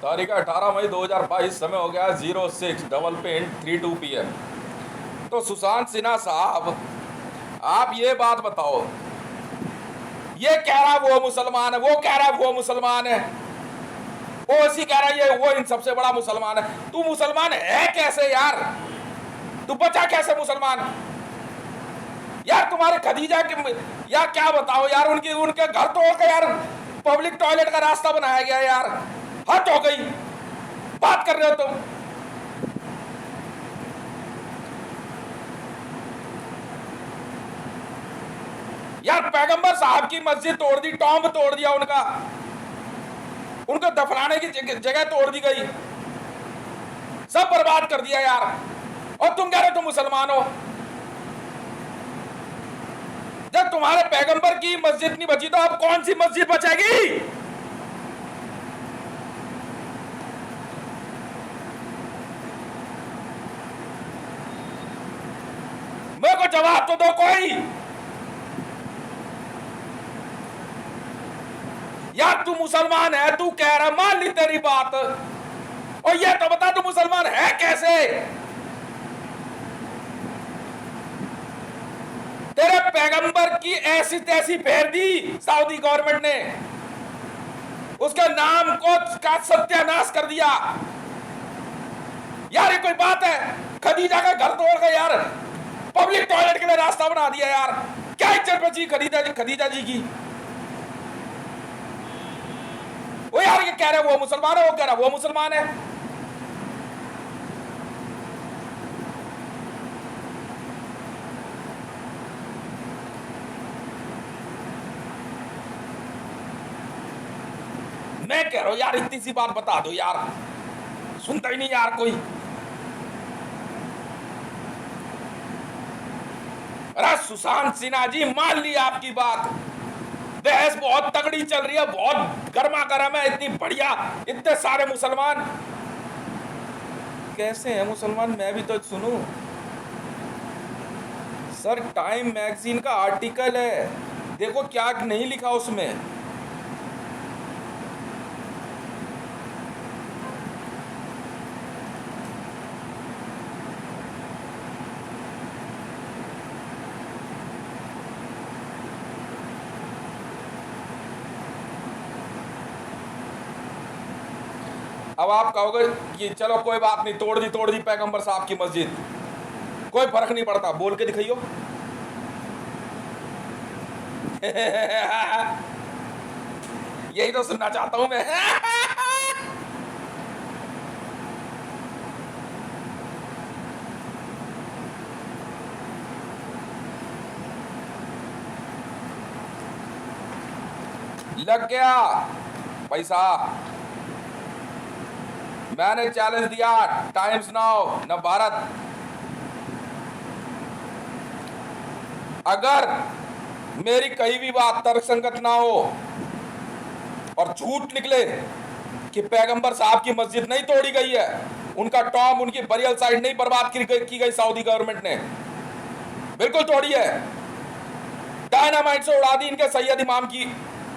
तारीख 18 मई 2022, समय हो गया 06:32 PM। तो सुशांत सिन्हा साहब, आप ये बात बताओ, ये कह रहा वो मुसलमान है, वो कह रहा वो मुसलमान है, वो ऐसी कह रहा है ये वो इन सबसे बड़ा मुसलमान है। तू मुसलमान है कैसे यार? तू बचा कैसे मुसलमान यार? तुम्हारे खदीजा के यार क्या बताओ यार, उनके घर तोड़ के यार पब्लिक टॉयलेट का रास्ता बनाया गया यार। हद हो गई, बात कर रहे हो तुम। यार पैगंबर साहब की मस्जिद तोड़ दी, टॉम्ब तोड़ दिया उनका, उनको दफनाने की जगह तोड़ दी गई, सब बर्बाद कर दिया यार। और तुम कह रहे हो तुम मुसलमान हो? जब तुम्हारे पैगंबर की मस्जिद नहीं बची तो अब कौन सी मस्जिद बचेगी? मेरे को जवाब तो दो कोई। यार तू मुसलमान है, तू कह रहा, मान ली तेरी बात, और ये तो बता तू मुसलमान है कैसे? तेरे पैगंबर की ऐसी तैसी फेर दी सऊदी गवर्नमेंट ने, उसके नाम को का सत्यानाश कर दिया यार। ये कोई बात है? खदीजा का घर तोड़ के यार पब्लिक टॉयलेट के लिए रास्ता बना दिया यार। क्या इज्जत बची खदीजा जी की? वो यार ये कह रहे वो मुसलमान है, वो कह रहा वो मुसलमान है। मैं कह रहा हूं यार इतनी सी बात बता दो यार, सुनता ही नहीं यार कोई। अरे सुशांत सिन्हा जी, मान ली आपकी बात, बहस बहुत तगड़ी चल रही है, बहुत गर्मा गर्म है, इतनी बढ़िया, इतने सारे मुसलमान। कैसे हैं मुसलमान? मैं भी तो सुनूं सर। टाइम मैगजीन का आर्टिकल है, देखो क्या नहीं लिखा उसमें। अब आप कहोगे कि चलो कोई बात नहीं, तोड़ दी पैगंबर साहब की मस्जिद, कोई फर्क नहीं पड़ता, बोल के दिखाइयो। यही तो सुनना चाहता हूं मैं। लग गया पैसा। मैंने चैलेंज दिया, टाइम्स नाउ, न भारत, अगर मेरी कहीं भी बात तर्कसंगत ना हो और झूठ निकले कि पैगंबर साहब की मस्जिद नहीं तोड़ी गई है, उनका टॉम्ब, उनकी बरियल साइट नहीं बर्बाद की गई सऊदी गवर्नमेंट ने, बिल्कुल तोड़ी है। डायनामाइट से उड़ा दी इनके सैयद इमाम की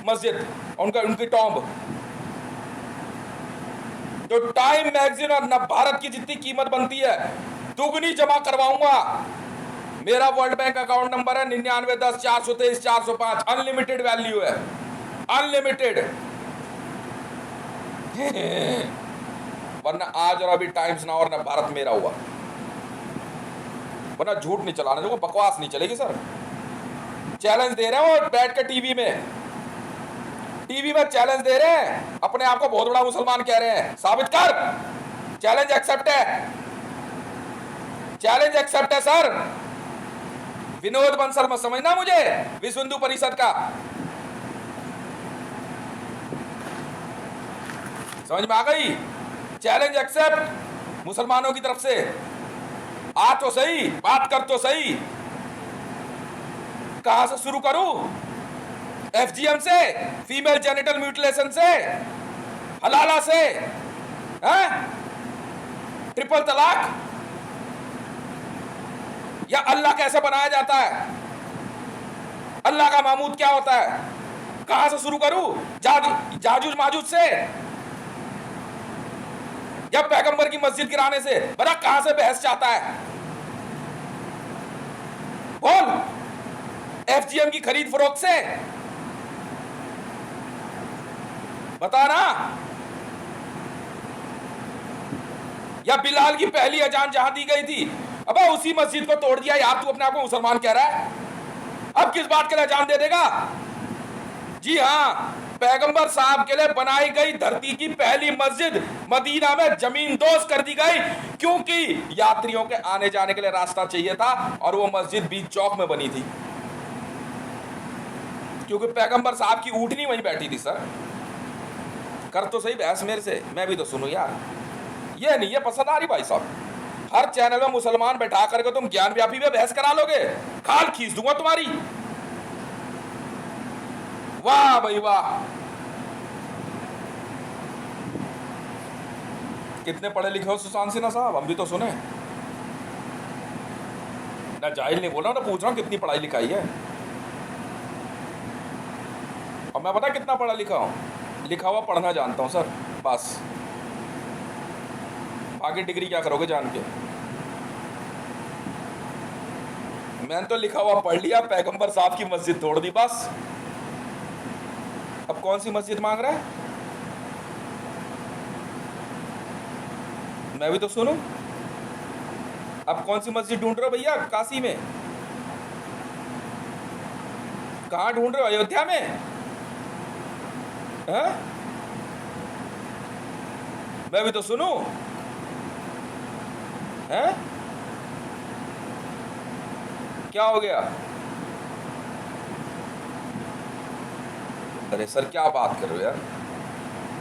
मस्जिद, उनकी टॉम्ब। तो टाइम मैगजीन और न भारत की जितनी कीमत बनती है दुगनी जमा करवाऊंगा। मेरा वर्ल्ड बैंक अकाउंट नंबर है 9910434405। अनलिमिटेड वैल्यू है, अनलिमिटेड। वरना आज और अभी टाइम्स ना और न भारत मेरा हुआ, वरना झूठ नहीं चलाना, देखो बकवास नहीं चलेगी सर। चैलेंज दे रहे हो बैठ के टीवी में चैलेंज दे रहे हैं, अपने आप को बहुत बड़ा मुसलमान कह रहे हैं, साबित कर। चैलेंज एक्सेप्ट है, चैलेंज एक्सेप्ट है सर। विनोद बंसल मत समझना मुझे, विश्व हिंदू परिषद का, समझ में आ गई? चैलेंज एक्सेप्ट मुसलमानों की तरफ से। आ तो सही, बात कर तो सही। कहां से शुरू करूं? FGM से, फीमेल जेनिटल म्यूटिलेशन से, हलाला से, ट्रिपल तलाक, या अल्लाह कैसे बनाया जाता है, अल्लाह का मामूद क्या होता है? कहां से शुरू करूं? जाजूज माजूज से, क्या पैगंबर की मस्जिद गिराने से? बता कहां से बहस चाहता है? बोल। एफजीएम की खरीद फरोख्त से? बता ना। या बिलाल की पहली अजान जहां दी गई थी, अब उसी मस्जिद को तोड़ दिया यार, तू अपने आप को मुसलमान कह रहा है? अब किस बात के लिए अजान दे देगा? जी हां, पैगंबर साहब के लिए बनाई गई धरती की पहली मस्जिद मदीना में जमीन दोज कर दी गई, क्योंकि यात्रियों के आने जाने के लिए रास्ता चाहिए था, और वो मस्जिद बीच चौक में बनी थी, क्योंकि पैगंबर साहब की ऊँटनी वहीं बैठी थी। सर कर तो सही बहस मेरे से, मैं भी तो सुनूं यार। ये नहीं, ये पसंद आ रही भाई साहब। हर चैनल में मुसलमान बैठा करके तुम ज्ञान व्यापी में बहस करा लोगे, खाल खींच दूंगा तुम्हारी। वाह भाई वाह, कितने पढ़े लिखे हो सुशांत सिन्हा साहब, हम भी तो सुने ना। जाहिल नहीं बोल रहा, ना पूछ रहा हूं कितनी पढ़ाई लिखाई है। और मैं पता कितना पढ़ा लिखा हूं? लिखा हुआ पढ़ना जानता हूं सर, बस। आगे डिग्री क्या करोगे जान के? मैंने तो लिखा हुआ पढ़ लिया, पैगंबर साहब की मस्जिद तोड़ दी, बस। अब कौन सी मस्जिद मांग रहा है? मैं भी तो सुनूं। अब कौन सी मस्जिद ढूंढ रहे हो भैया? काशी में? कहां ढूंढ रहे हो? अयोध्या में? है? मैं भी तो सुनूं। है? क्या हो गया? अरे सर क्या बात कर रहे हो यार?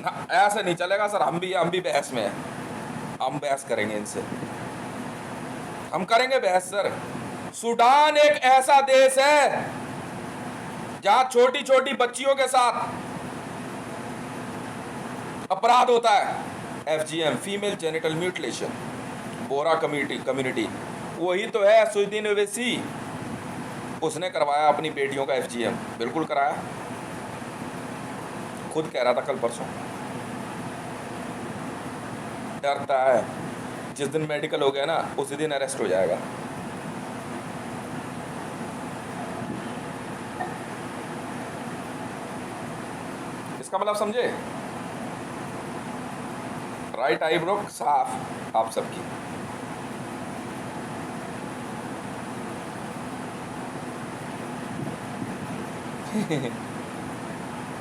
ना ऐसे नहीं चलेगा सर, हम भी बहस में हैं। हम बहस करेंगे इनसे, हम करेंगे बहस सर। सूडान एक ऐसा देश है जहां छोटी छोटी बच्चियों के साथ अपराध होता है। एफजीएम, फीमेल जेनिटल म्यूटिलेशन, बोरा कम्युनिटी, वही तो है असदुद्दीन ओवैसी। उसने करवाया अपनी बेटियों का एफजीएम, बिल्कुल कराया, खुद कह रहा था कल परसों। डरता है जिस दिन मेडिकल हो गया ना, उसी दिन अरेस्ट हो जाएगा। इसका मतलब समझे? राइट आईब्रो साफ आप सबकी।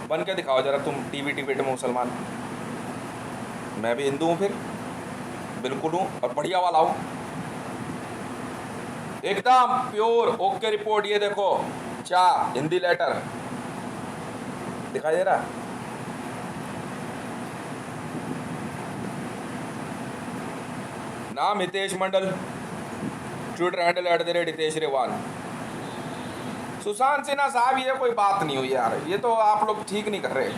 बन के दिखाओ जरा तुम टीवी में मुसलमान। मैं भी हिंदू हूँ, फिर बिल्कुल हूँ, और बढ़िया वाला हूँ, एकदम प्योर ओके रिपोर्ट। ये देखो हिंदी लेटर दिखाई दे रहा? नाम हितेश मंडल, ट्विटर हैंडल @हितेश रेवान। सुशांत सिन्हा साहब ये कोई बात नहीं हुई यार, ये तो आप लोग ठीक नहीं कर रहे।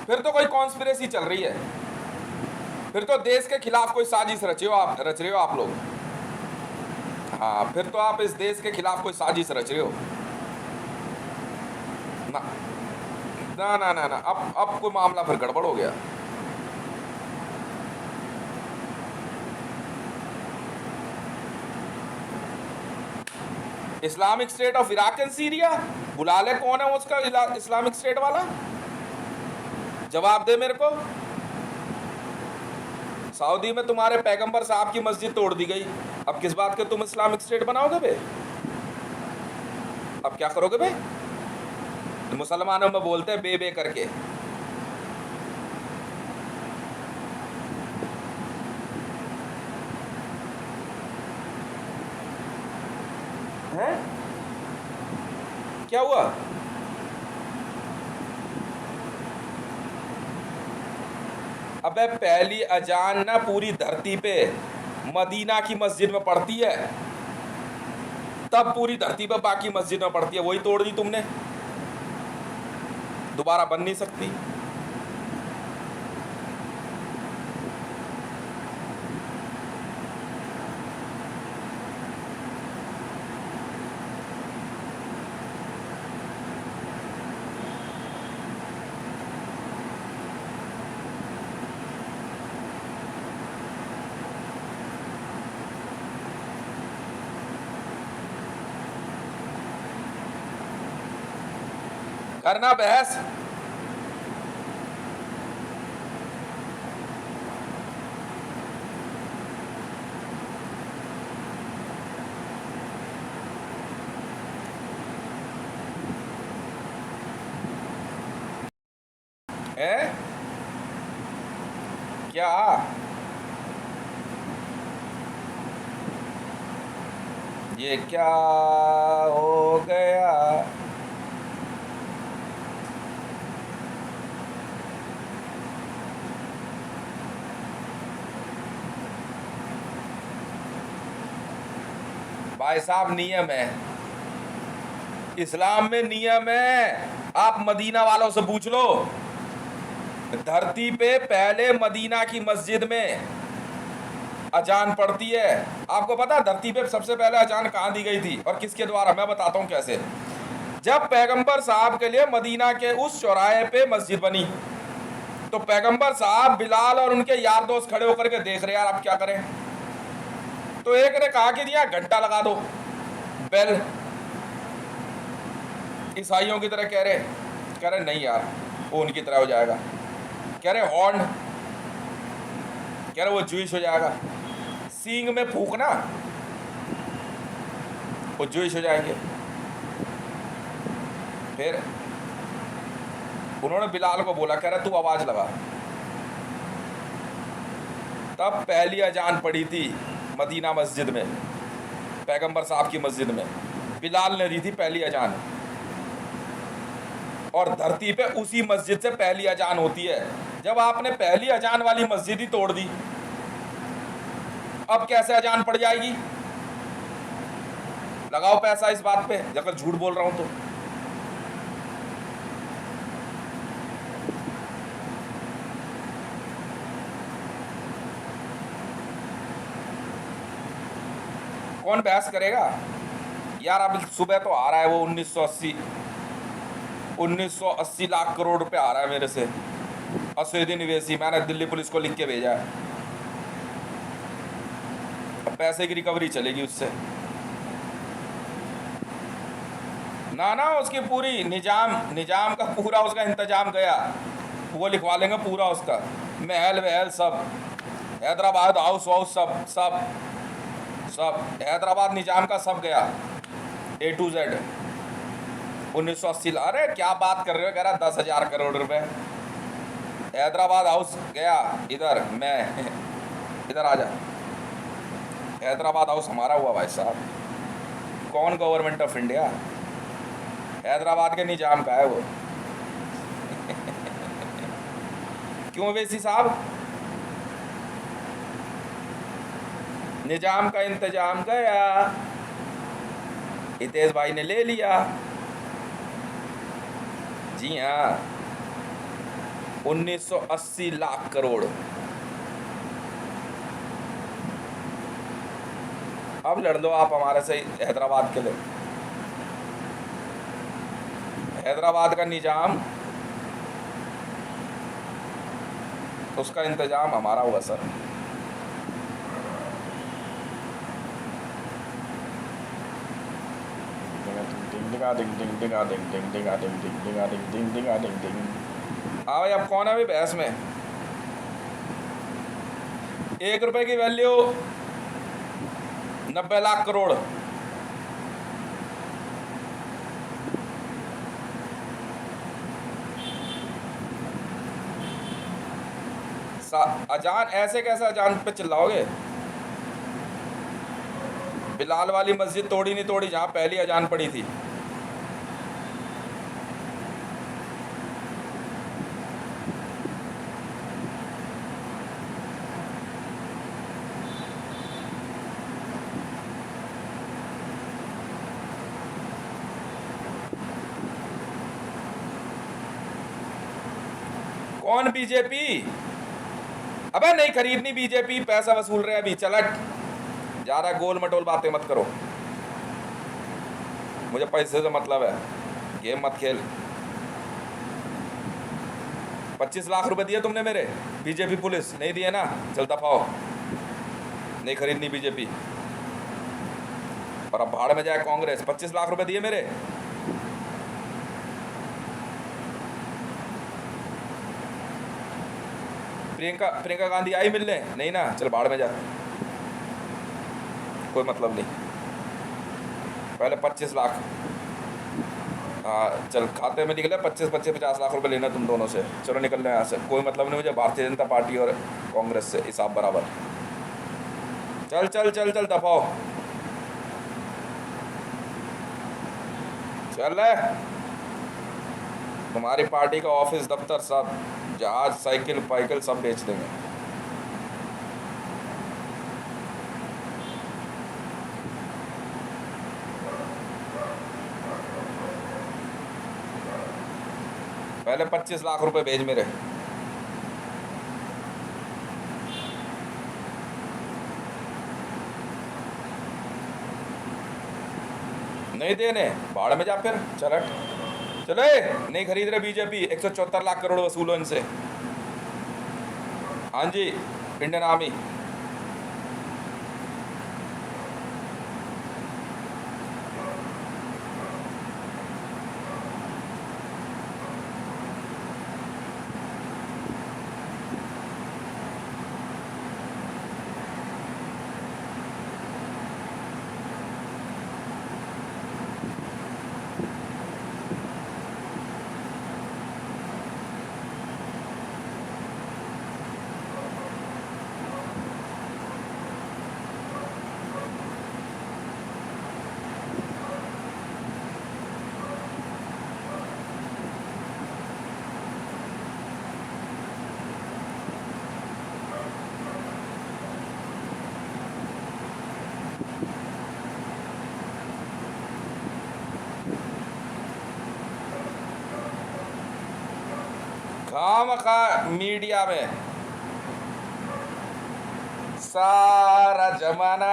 फिर तो कोई कॉन्स्पिरेसी चल रही है, फिर तो देश के खिलाफ कोई साजिश रच रहे हो आप लोग। हाँ, फिर तो आप इस देश के खिलाफ कोई साजिश रच रहे हो ना। ना ना ना ना, अब कोई मामला फिर गड़बड़ हो गया। Islamic state of Iraq and Syria, बुला ले, कौन है उसका इस्लामिक स्टेट वाला? जवाब दे मेरे को। सऊदी में तुम्हारे पैगंबर साहब की मस्जिद तोड़ दी गई, अब किस बात के तुम इस्लामिक स्टेट बनाओगे बे? अब क्या करोगे बे? मुसलमानों में बोलते हैं बे करके। हैं? क्या हुआ? अबे पहली अजान ना पूरी धरती पे मदीना की मस्जिद में पड़ती है, तब पूरी धरती पे बाकी मस्जिद में पड़ती है, वही तोड़ दी तुमने, दोबारा बन नहीं सकती। करना बहस। है क्या? ये क्या हो गया? भाई साहब नियम है, इस्लाम में नियम है, आप मदीना वालों से पूछ लो। धरती पे पहले मदीना की मस्जिद में अजान पड़ती है। आपको पता है धरती पे सबसे पहले अजान कहाँ दी गई थी और किसके द्वारा? मैं बताता हूँ कैसे। जब पैगंबर साहब के लिए मदीना के उस चौराहे पे मस्जिद बनी, तो पैगंबर साहब बिलाल और उनके यार दोस्त खड़े होकर के देख रहे यार अब क्या करें। तो एक ने कहा कि दिया घंटा लगा दो, बेल। ईसाइयों की तरह कह रहे नहीं यार वो उनकी तरह हो जाएगा। कह रहे हॉर्न, कह रहे वो जूइश हो जाएगा। सींग में फूकना, वो जूइश हो जाएंगे। फिर उन्होंने बिलाल को बोला, कह रहा तू आवाज लगा। तब पहली अजान पड़ी थी मदीना मस्जिद में, पैगंबर साहब की मस्जिद में बिलाल ने दी थी पहली अजान। और धरती पे उसी मस्जिद से पहली अजान होती है। जब आपने पहली अजान वाली मस्जिद ही तोड़ दी, अब कैसे अजान पड़ जाएगी? लगाओ पैसा इस बात पे, अगर झूठ बोल रहा हूं तो। कौन बहस करेगा यार? अब सुबह तो आ रहा है वो 1980 लाख करोड़ रुपए आ रहा है मेरे से, असुद्दीन निवेशी। मैंने दिल्ली पुलिस को लिख के भेजा है, अब पैसे की रिकवरी चलेगी उससे। ना उसकी पूरी निजाम का पूरा उसका इंतजाम गया, वो लिखवा लेंगे पूरा उसका, महल वहल सब, हैदराबाद हाउस वाउस सब हैदराबाद निजाम का सब गया, A to Z। 1980। अरे क्या बात कर रहे हो? कह रहा 10,000 करोड़ रुपए। हैदराबाद हाउस गया इधर, मैं इधर आ जा। हैदराबाद हाउस हमारा हुआ भाई साहब। कौन गवर्नमेंट ऑफ इंडिया? हैदराबाद के निजाम का है वो। क्यों वैसी साहब? निजाम का इंतजाम गया, हितेश भाई ने ले लिया। जी हाँ, 1980 लाख करोड़। अब लड़ लो आप हमारे से हैदराबाद के लिए। हैदराबाद का निजाम, उसका इंतजाम हमारा हुआ सर। हाँ भाई, अब कौन है भाई बहस में? 1 रुपए की वैल्यू 90 लाख करोड़। अजान ऐसे कैसे अजान पे चिल्लाओगे? बिलाल वाली मस्जिद तोड़ी नहीं तोड़ी जहां पहली अजान पड़ी थी। कौन बीजेपी? अबे नहीं खरीदनी बीजेपी, पैसा वसूल रहे अभी। चलट, ज्यादा गोल मटोल बातें मत करो, मुझे पैसे से मतलब है, गेम मत खेल। 25 लाख रुपए दिए तुमने मेरे, बीजेपी पुलिस नहीं दिए ना? चल दफाओ, नहीं खरीदनी बीजेपी। और अब भाड़ में जाए कांग्रेस। 25 लाख रुपए दिए मेरे, प्रियंका गांधी आई मिलने? नहीं ना, चल भाड़ में जा, कोई मतलब नहीं। पहले 25 लाख, हाँ चल, खाते में निकले 25-50 लाख रुपए लेना तुम दोनों से, चलो निकलना यहाँ से, कोई मतलब नहीं मुझे भारतीय जनता पार्टी और कांग्रेस से, हिसाब बराबर। चल चल चल चल दफाओ, चल रहे। तुम्हारी पार्टी का ऑफिस दफ्तर सब, जहाज साइकिल पाइकिल सब बेच देंगे। पहले 25 लाख रुपए भेज मेरे। नहीं देने, भाड़ में जा फिर, चल हट। चले, नहीं खरीद रहे बीजेपी, 174 लाख करोड़ वसूलो इनसे। हाँ जी, इंडियन आर्मी। खामखा मीडिया में सारा जमाना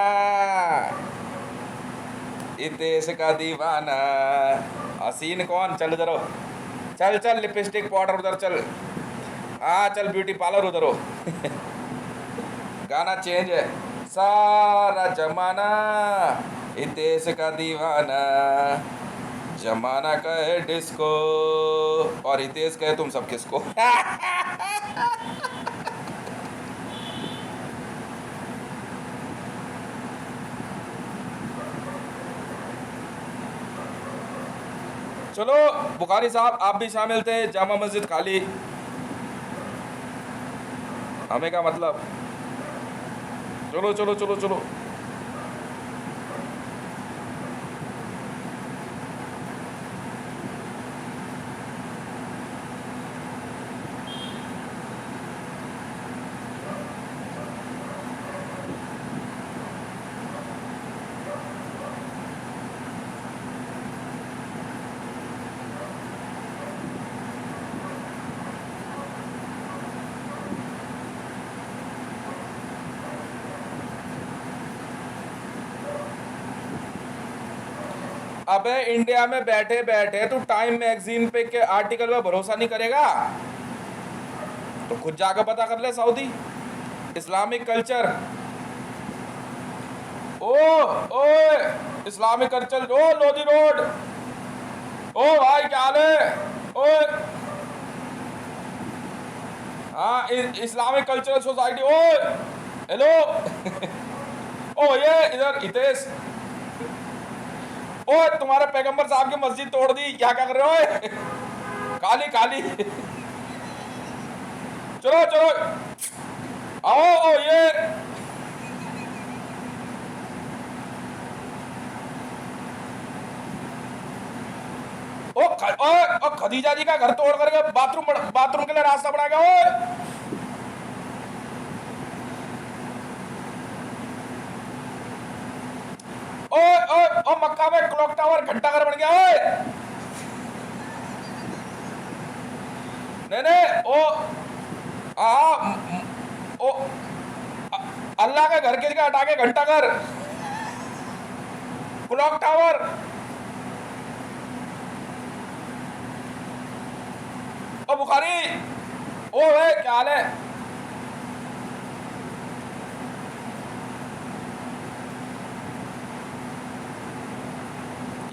इतेश का दीवाना। हसीन कौन, चल उधर हो, चल चल, लिपस्टिक पाउडर उधर चल, हाँ चल, ब्यूटी पार्लर उधर हो। गाना चेंज है, सारा जमाना इतेश का दीवाना, जमाना कहे डिस्को और हितेश कहे तुम सब किसको। चलो बुखारी साहब, आप भी शामिल थे, जामा मस्जिद खाली, हमें क्या मतलब। चलो चलो चलो चलो। अबे इंडिया में बैठे बैठे तू टाइम मैगजीन पे के आर्टिकल में भरोसा नहीं करेगा तो खुद जाकर पता कर ले। सऊदी इस्लामिक कल्चर, ओ ओ इस्लामिक कल्चर, ओ लोधी रोड, ओ भाई क्या हाल है, ओ हाँ इस्लामिक कल्चरल सोसाइटी, ओ हेलो। ओ ये इधर हितेश, ओ तुम्हारे पैगंबर साहब की मस्जिद तोड़ दी, क्या क्या कर रहे हो? काली काली। चलो चलो आओ, ओ ये ओ खदीजा जी का घर तोड़ करके बाथरूम के लिए रास्ता बना गया। ओ ओ ओ मक्का में क्लॉक टावर घंटा घर बन गया। नहीं नहीं ओ ओ अल्लाह के घर के जगह हटा के घंटा घर, क्लॉक टावर। ओ बुखारी, ओ वे क्या हाल है?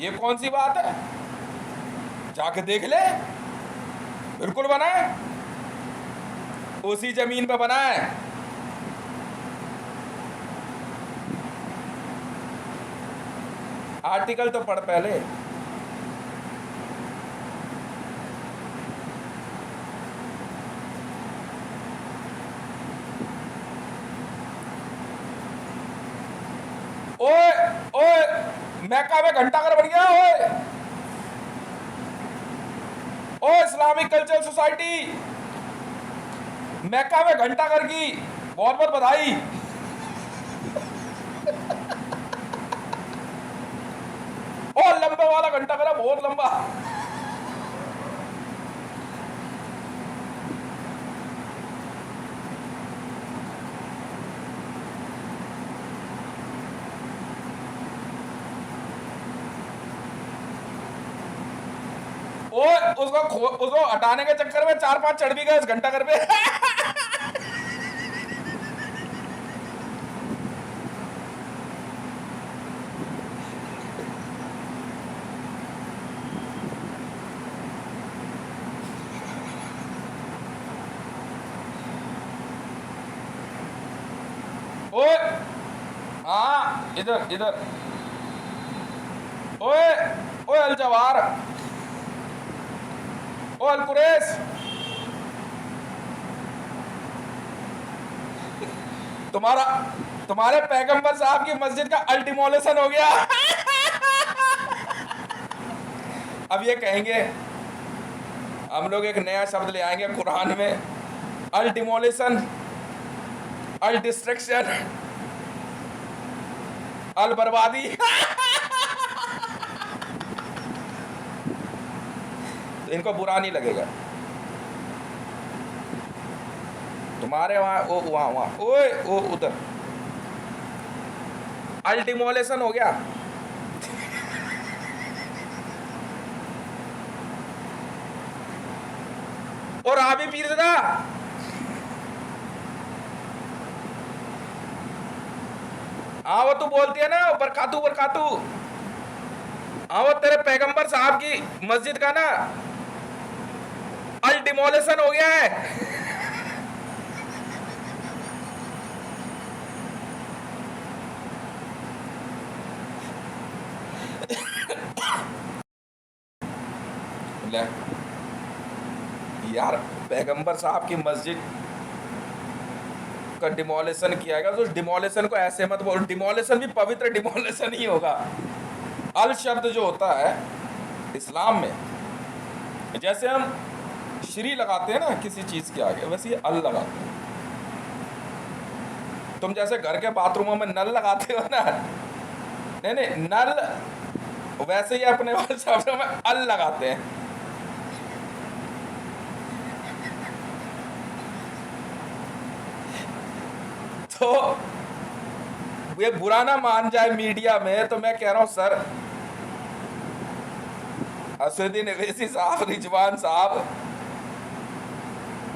ये कौन सी बात है, जाके देख ले, बिल्कुल बना है। उसी जमीन पे बना है। आर्टिकल तो पढ़ पहले। ओए ओए, मैका में घंटा घर बन गया। ओए ओ इस्लामिक कल्चरल सोसाइटी मैका में घंटा घर की बहुत बहुत बधाई। ओ लंबे वाला घंटा घर है, बहुत लंबा। ओ उसको हटाने के चक्कर में 4-5 चढ़ भी गए उस घंटा घर पे। ओए हाँ, इधर इधर। ओए ओए अल जवार, ओ अल कुरैश, तुम्हारे पैगंबर साहब की मस्जिद का अल्टीमोलेशन हो गया। अब ये कहेंगे, हम लोग एक नया शब्द ले आएंगे कुरान में, अल्टीमोलेशन, अल डिस्ट्रक्शन, अल बर्बादी। तो इनको बुरा नहीं लगेगा। तुम्हारे वहां ओ वहां वहां ओए ओ उधर अल्टीमोलेशन हो गया। और राबी पीरज़दा, हाँ वो तू बोलती है ना बरकातू बरकातू, हाँ वो तेरे पैगंबर साहब की मस्जिद का ना अल्टीमोलेशन हो गया है। यार पैगंबर साहब की मस्जिद का डिमोलेशन किया गया, तो उस डिमोलेशन को ऐसे मत बोल, डिमोलेशन भी पवित्र डिमोलेशन ही होगा। अल शब्द जो होता है इस्लाम में, जैसे हम श्री लगाते हैं ना किसी चीज के आगे, वैसे ये अल लगाते हैं। तुम जैसे घर के बाथरूमों में नल लगाते हो ना, नहीं नहीं नल, वैसे ही अपने वाले शब्दों में अल लगाते हैं। तो ये बुरा ना मान जाए मीडिया में, तो मैं कह रहा हूं सर, असदुद्दीन अवैसी साहब, रिजवान साहब,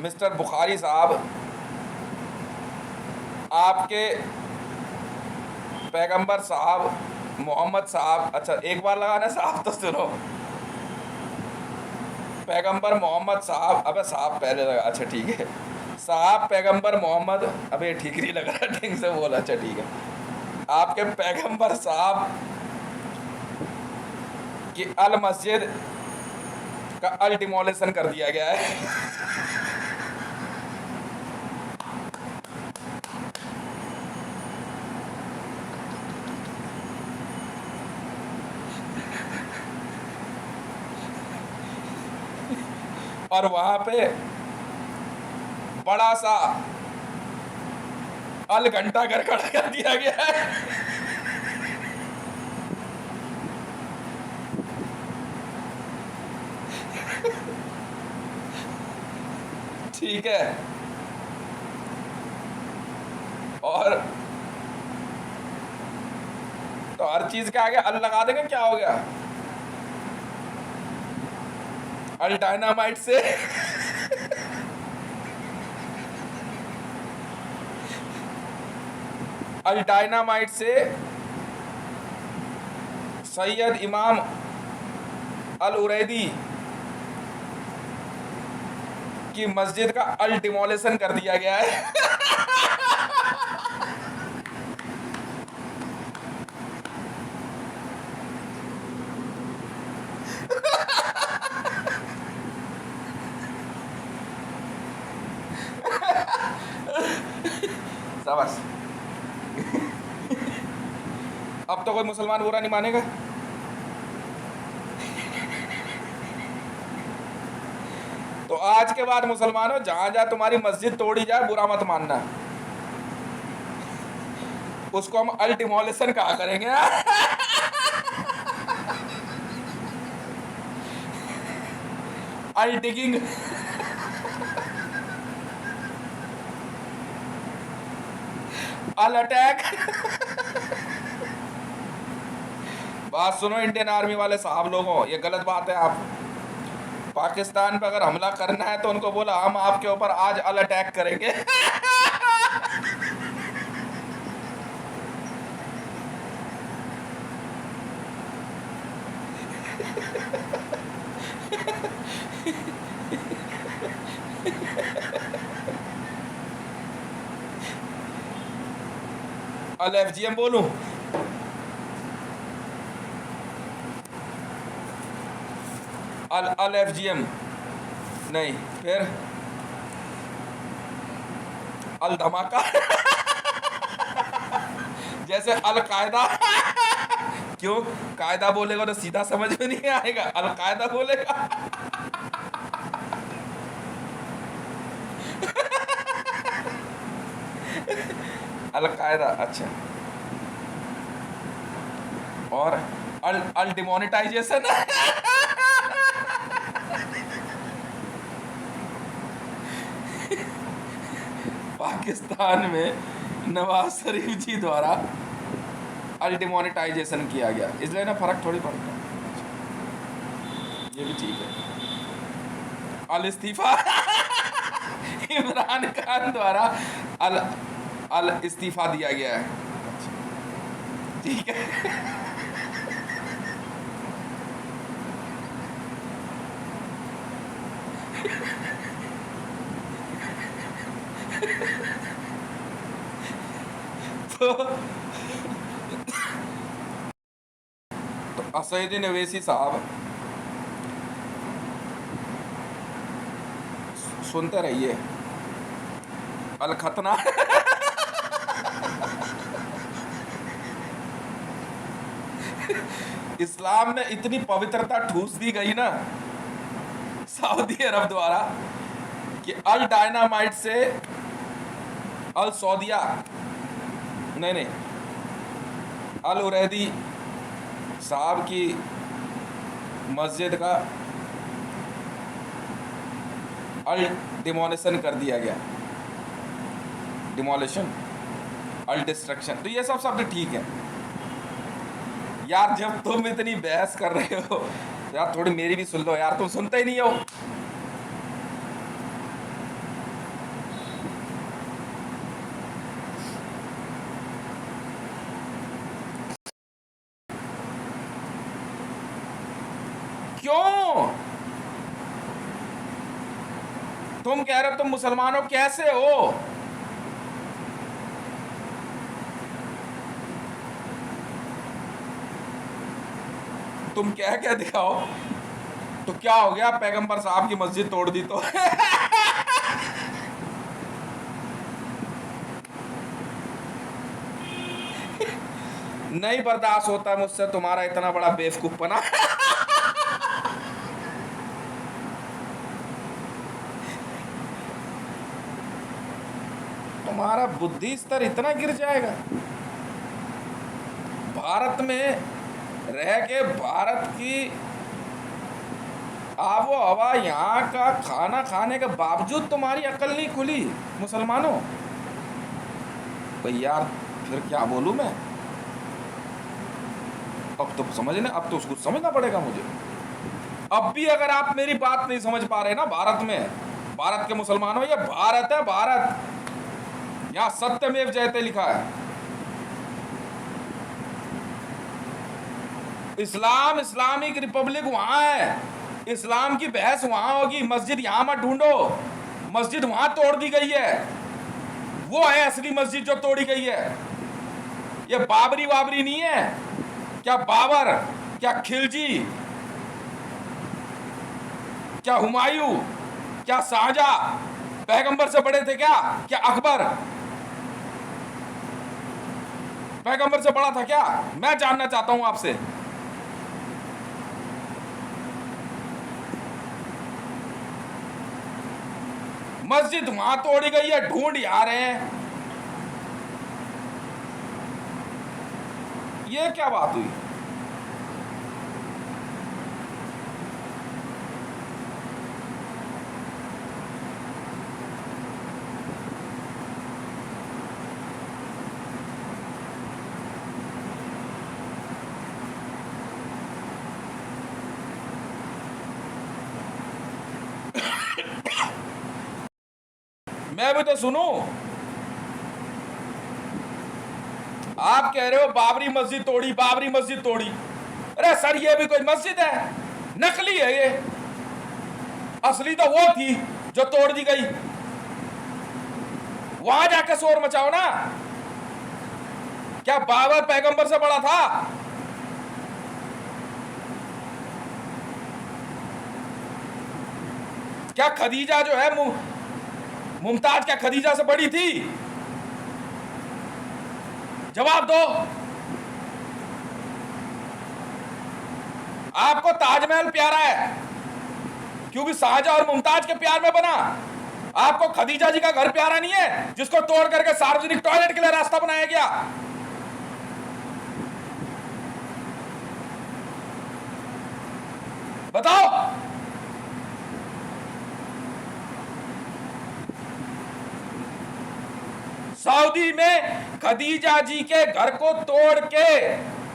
मिस्टर बुखारी साहब, आपके पैगंबर साहब मोहम्मद साहब, अच्छा एक बार लगाना साहब तो सुनो, पैगंबर मोहम्मद साहब, अबे साहब पहले लगा, अच्छा ठीक है, साहब पैगंबर मोहम्मद, अबे ठीक नहीं लग रहा, ठीक से बोला, अच्छा ठीक है, आपके पैगंबर साहब की अल मस्जिद का अल डिमोलेशन कर दिया गया है। और वहां पे बड़ा सा अल घंटा घर खड़ा कर दिया गया है। ठीक है, और तो हर चीज के आगे अल लगा देंगे, क्या हो गया? अल डायनामाइट से अल डायनामाइट से सैयद इमाम अल उरैदी कि मस्जिद का अल डिमोलिशन कर दिया गया है। शाबाश। अब तो कोई मुसलमान बुरा नहीं मानेगा। तो आज के बाद मुसलमानों, जहां जहां तुम्हारी मस्जिद तोड़ी जाए बुरा मत मानना, उसको हम अल डिमोलिशन कहा करेंगे। अल डिगिंग। अल अटैक। बात सुनो इंडियन आर्मी वाले साहब लोगों, ये गलत बात है। आप पाकिस्तान पे अगर हमला करना है तो उनको बोला हम आपके ऊपर आज अल अटैक करेंगे। अल एफजीएम बोलूं? अल एफजीएम नहीं, फिर अल धमाका। जैसे अल कायदा। क्यों कायदा बोलेगा तो सीधा समझ में नहीं आएगा, अल कायदा बोलेगा। अल कायदा, अच्छा। और अल अल डिमोनेटाइजेशन। पाकिस्तान में नवाज शरीफ जी द्वारा अल डिमोनेटाइजेशन किया गया, इसलिए ना फर्क थोड़ी पड़ता। ये भी ठीक है। अल इस्तीफा। इमरान खान द्वारा अल अल इस्तीफा दिया गया है, ठीक है। तो असदुद्दीन ओवैसी साहब, सुनते रहिए। अल खतना। इस्लाम में इतनी पवित्रता ठूस दी गई ना सऊदी अरब द्वारा कि अल डायनामाइट से अल सौदिया, नहीं, अल उरैदी साहब की मस्जिद का अल डिमोलिशन कर दिया गया। डिमोलिशन, अल डिस्ट्रक्शन, तो ये सब शब्द ठीक है यार। जब तुम इतनी बहस कर रहे हो यार, थोड़ी मेरी भी सुन लो यार, तुम सुनते ही नहीं हो। क्यों तुम कह रहे हो तुम मुसलमानों कैसे हो? तुम क्या क्या दिखाओ। तो क्या हो गया, पैगंबर साहब की मस्जिद तोड़ दी तो? नहीं बर्दाश्त होता मुझसे तुम्हारा इतना बड़ा बेवकूफपना। तुम्हारा बुद्धि स्तर इतना गिर जाएगा। भारत में रह के भारत की आबो हवा, यहाँ का खाना खाने के बावजूद तुम्हारी अकल नहीं खुली मुसलमानों। भाई यार फिर क्या बोलूं मैं? अब तो समझने, अब तो उसको समझना पड़ेगा मुझे। अब भी अगर आप मेरी बात नहीं समझ पा रहे ना, भारत में, भारत के मुसलमानों, ये भारत है, भारत। यहाँ सत्यमेव जयते लिखा है। इस्लाम, इस्लामिक रिपब्लिक वहां है। इस्लाम की बहस वहां होगी, मस्जिद यहां मत ढूंढो। मस्जिद वहां तोड़ दी गई है, वो है असली मस्जिद जो तोड़ी गई है। ये बाबरी वाबरी नहीं है। क्या बाबर, क्या खिलजी, क्या हुमायूं, क्या शाहजहां पैगंबर से बड़े थे क्या? क्या अकबर पैगंबर से बड़ा था क्या? मैं जानना चाहता हूं आपसे। मस्जिद वहां तोड़ी गई है, ढूंढ आ रहे हैं। ये क्या बात हुई? मैं भी तो सुनूं। आप कह रहे हो बाबरी मस्जिद तोड़ी, बाबरी मस्जिद तोड़ी। अरे सर, ये भी कोई मस्जिद है? नकली है ये। असली तो वो थी जो तोड़ दी गई। वहां जाकर शोर मचाओ ना। क्या बाबर पैगंबर से बड़ा था? क्या खदीजा जो है मुमताज, क्या खदीजा से बड़ी थी? जवाब दो। आपको ताजमहल प्यारा है क्योंकि शाहजहां और मुमताज के प्यार में बना। आपको खदीजा जी का घर प्यारा नहीं है जिसको तोड़ करके सार्वजनिक टॉयलेट के लिए रास्ता बनाया गया। बताओ। सऊदी में खदीजा जी के घर को तोड़ के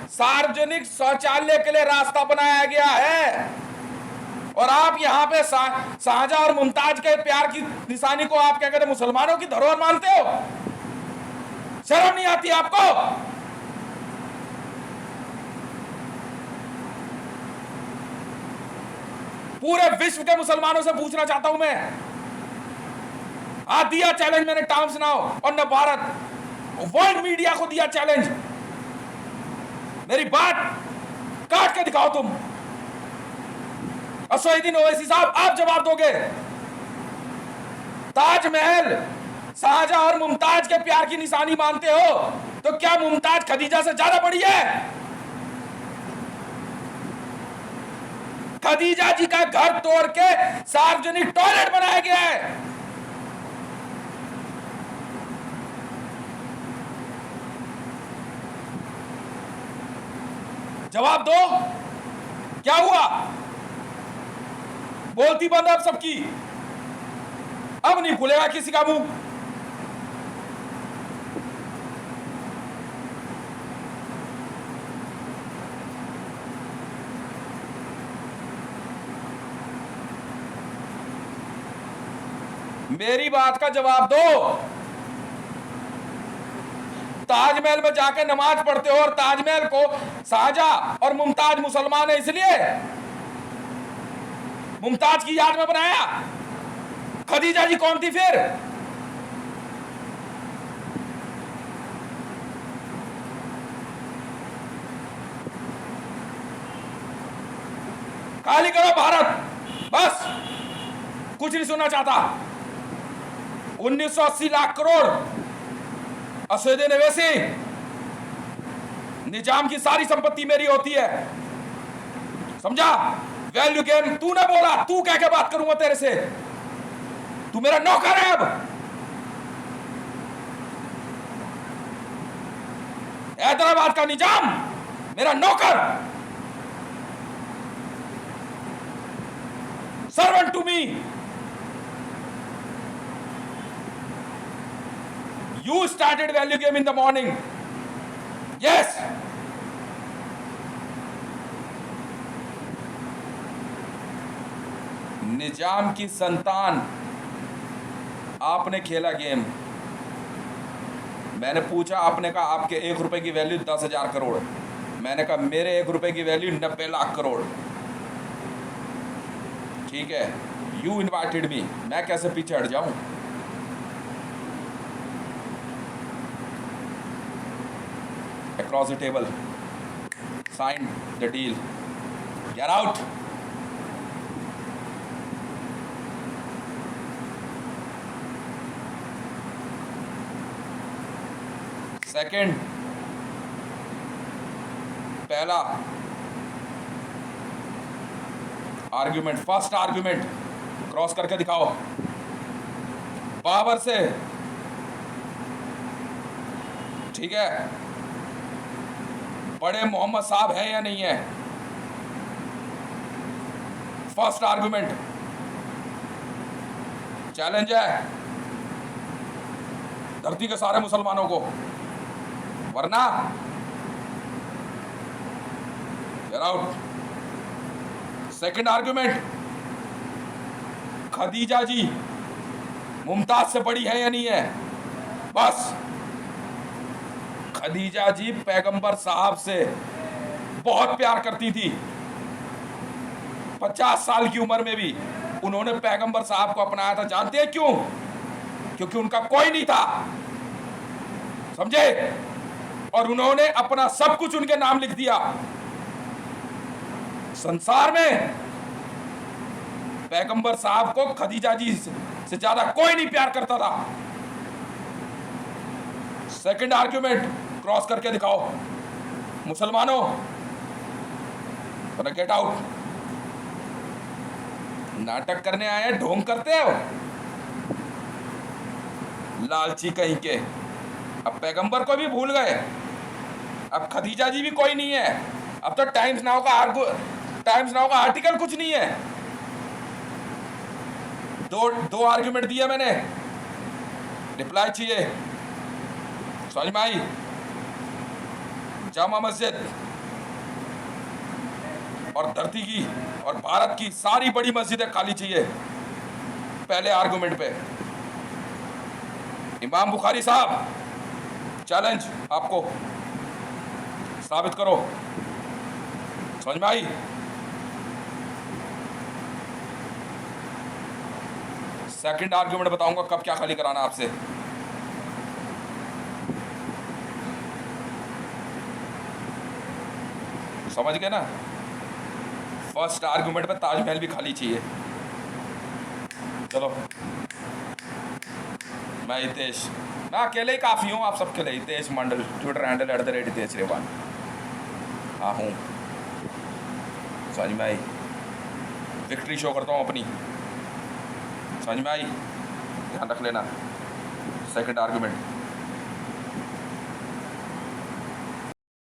सार्वजनिक शौचालय के लिए रास्ता बनाया गया है, और आप यहां पे शाहजहां और मुमताज के प्यार की निशानी को आप क्या कहते हैं, मुसलमानों की धरोहर मानते हो? शर्म नहीं आती आपको? पूरे विश्व के मुसलमानों से पूछना चाहता हूं मैं। आज दिया चैलेंज मैंने टाइम्स नाउ और न भारत, वर्ल्ड मीडिया को दिया चैलेंज। मेरी बात काट के दिखाओ तुम। असदुद्दीन ओवैसी साहब, आप जवाब दोगे। ताजमहल शाहजहां और मुमताज के प्यार की निशानी मानते हो, तो क्या मुमताज खदीजा से ज्यादा बड़ी है? खदीजा जी का घर तोड़ के सार्वजनिक टॉयलेट बनाया गया है। जवाब दो। क्या हुआ? बोलती बंद अब सबकी। अब नहीं खुलेगा किसी का मुंह। मेरी बात का जवाब दो। ताजमहल में जाके नमाज पढ़ते हो, और ताजमहल को शाहजहां और मुमताज मुसलमान है इसलिए मुमताज की याद में बनाया। खदीजा जी कौन थी फिर? खाली करो भारत, बस कुछ नहीं सुनना चाहता। 1980 लाख करोड़ असदुद्दीन ओवैसी, निजाम की सारी संपत्ति मेरी होती है, समझा? वैल्यू गेम तूने बोला, तू कह के बात करूंगा तेरे से? तू मेरा नौकर है अब। हैदराबाद का निजाम मेरा नौकर, servant to me. You started value game in the morning. Yes. Nizam की संतान, आपने खेला गेम। मैंने पूछा, आपने कहा आपके 1 रुपए की वैल्यू 10,000 करोड़। मैंने कहा मेरे 1 रुपए की वैल्यू 90 लाख करोड़। ठीक है, यू इन्वाइटेड मी, मैं कैसे पीछे हट जाऊं? Across the table, sign the deal, get out. Second, पहला आर्ग्यूमेंट, फर्स्ट आर्ग्यूमेंट क्रॉस करके दिखाओ पावर से, ठीक है? बड़े मोहम्मद साहब है या नहीं है? फर्स्ट आर्गुमेंट चैलेंज है धरती के सारे मुसलमानों को, वरना get out. Second argument, Khadija ji Mumtaz से बड़ी है या नहीं है? बस, खदीजा जी पैगंबर साहब से बहुत प्यार करती थी। 50 साल की उम्र में भी उन्होंने पैगंबर साहब को अपनाया था। जानते हैं क्यों? क्योंकि उनका कोई नहीं था, समझे? और उन्होंने अपना सब कुछ उनके नाम लिख दिया। संसार में पैगंबर साहब को खदीजा जी से ज्यादा कोई नहीं प्यार करता था। सेकंड आर्ग्यूमेंट क्रॉस करके दिखाओ मुसलमानों, गेट आउट। नाटक करने आए, ढोंग करते हो, लालची कहीं के। अब पैगंबर को भी भूल गए, अब खदीजा जी भी कोई नहीं है। अब तो टाइम्स नाउ का आर्टिकल कुछ नहीं है। दो आर्ग्यूमेंट दिए मैंने, रिप्लाई चाहिए। समझ में आई? जामा मस्जिद और धरती की और भारत की सारी बड़ी मस्जिदें खाली चाहिए। पहले आर्गुमेंट पे इमाम बुखारी साहब, चैलेंज आपको, साबित करो। समझ में आई? सेकंड आर्गुमेंट बताऊंगा कब क्या खाली कराना आपसे। समझ गए ना? फर्स्ट आर्गुमेंट पे ताजमहल भी खाली चाहिए। चलो, मैं हितेश, मैं अकेले ही काफ़ी हूँ, आप सबके लिए। हितेश मंडल, ट्विटर हैंडल @हितेश रेवान। हाँ हूँ, समझ में आई? विक्ट्री शो करता हूँ अपनी, समझ में आई? ध्यान रख लेना। Second argument